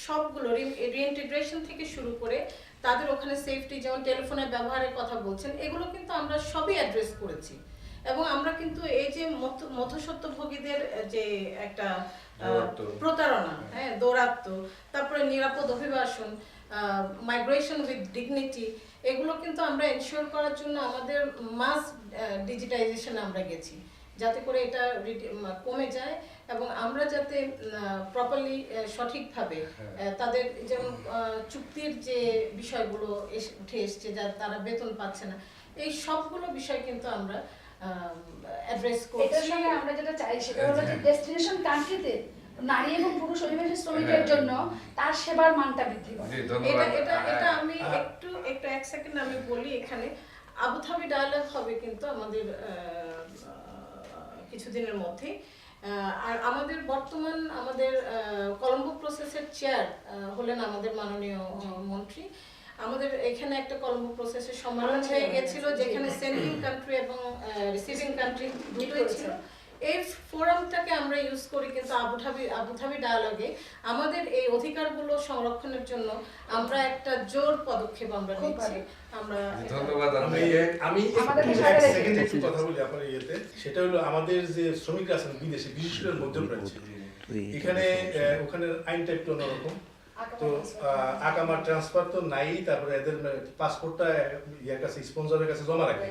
সবগুলো রিইন্টিগ্রেশন থেকে শুরু করে তাদের ওখানে সেফটি, যেমন টেলিফোনের ব্যবহারের কথা বলছেন, এগুলো কিন্তু আমরা সবই অ্যাড্রেস করেছি। এবং আমরা কিন্তু এই যে মধ্যস্বত্বভোগীদের যে একটা প্রতারণা, হ্যাঁ, দৌরাত্ম্য, তারপরে নিরাপদ অভিবাসন, মাইগ্রেশন উইথ ডিগনিটি, এগুলো কিন্তু আমরা এনশিওর করার জন্য আমাদের মাস ডিজিটাইজেশনে আমরা গেছি, যাতে করে এটা কমে যায় এবং আমরা যাতে প্রপারলি সঠিকভাবে তাদের, যেমন চুক্তির যে বিষয়গুলো উঠে এসছে, যা তারা বেতন পাচ্ছে না, এই সবগুলো বিষয় কিন্তু আমরা অ্যাড্রেস করছি। এটার সঙ্গে আমরা যেটা চাই সেটা হলো যে ডেস্টিনেশন কান্ট্রিতে নারী এবং পুরুষ অভিবাসী শ্রমিকের জন্য তার সেবার মানটা বৃদ্ধি করে। এটা আমি একটু এক সেকেন্ড আমি বলি। এখানে আবুধাবি ডায়ালগ হবে কিন্তু আমাদের কিছুদিনের মধ্যেই। আর আমাদের বর্তমান কলম্বো প্রসেসের চেয়ার হলেন আমাদের মাননীয় মন্ত্রী। আমাদের এখানে একটা কলম্বো প্রসেসের সম্মেলন হয়ে গেছিল, যেখানে সেন্ডিং কান্ট্রি এবং রিসিভিং কান্ট্রি দুটোই ছিল। এই ফোরামটাকে আমরা ইউজ করি কিন্তু আবুধাবি ডায়ালগে আমাদের এই অধিকারগুলো সংরক্ষণের জন্য আমরা একটা জোর পদক্ষেপ আমরা নিচ্ছি। আমরা ধন্যবাদ। আমি এক সেকেন্ড একটু কথা বলি আপনার ইয়েতে, সেটা হলো আমাদের যে শ্রমিকরা আছেন বিদেশে, বিশেষ করে মধ্যপ্রাচ্যে, এখানে ওখানে আইনটা একটু অন্যরকম। তো আকামা ট্রান্সফার তো নাই, তারপরে এদের পাসপোর্টটা ইয়ার কাছে, স্পন্সরের কাছে জমা রাখে।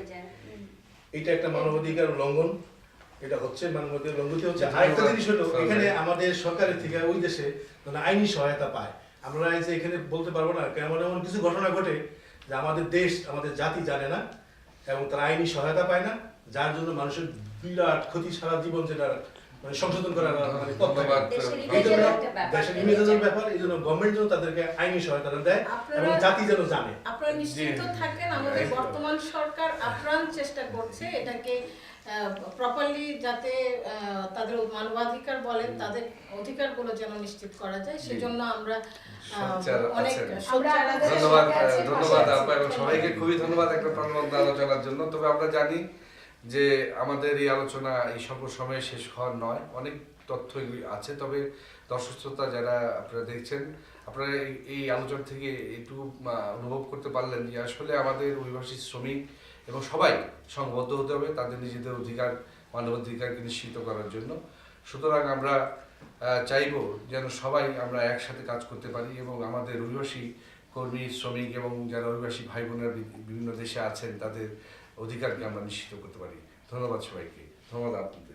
এটা একটা মানবাধিকার লঙ্ঘন, এটা হচ্ছে মানবাধিকার লঙ্ঘিত হচ্ছে। আরেকটা জিনিস হলো, এখানে আমাদের সরকারের থেকে ওই দেশে আইনি সহায়তা পায়। আমরা এই যে এখানে বলতে পারবো না, কেমন এমন কিছু ঘটনা ঘটে যে আমাদের দেশ, আমাদের জাতি জানে না এবং তারা আইনি সহায়তা পায় না, যার জন্য মানুষের বিরাট ক্ষতি সারা জীবন, যেটা সংশোধন করার দেশের ইমেজের ব্যাপার। এই জন্য গভর্নমেন্ট যেন তাদেরকে আইনি সহায়তা দেয় এবং জাতি যেন জানে। আপনারা নিশ্চিত থাকেন, আমাদের বর্তমান সরকার আপ্রাণ চেষ্টা করছে এটাকে প্রপারলি, যাতে তাদের মানবাধিকার বলেন, তাদের অধিকারগুলো যেন নিশ্চিত করা যায়। সেজন্য আমরা অনেক ধন্যবাদ আপা এবং সবাইকে খুবই ধন্যবাদ একটা প্রাণবন্ত আলোচনার জন্য। তবে আমরা জানি যে আমাদের এই আলোচনা এই স্বল্প সময়ে শেষ হওয়ার নয়, অনেক তথ্য আছে। তবে দর্শক শ্রোতা যারা আপনারা দেখছেন, আপনারা এই আলোচনা থেকে একটু অনুভব করতে পারলেন যে আসলে আমাদের অভিবাসী শ্রমিক এবং সবাই সংবদ্ধ হতে হবে তাদের নিজেদের অধিকার, মানবাধিকারকে নিশ্চিত করার জন্য। সুতরাং আমরা চাইব যেন সবাই আমরা একসাথে কাজ করতে পারি এবং আমাদের অভিবাসী কর্মী, শ্রমিক এবং যারা অভিবাসী ভাই বোনেরা বিভিন্ন দেশে আছেন তাদের অধিকারকে আমরা নিশ্চিত করতে পারি। ধন্যবাদ সবাইকে। ধন্যবাদ আপনাদের।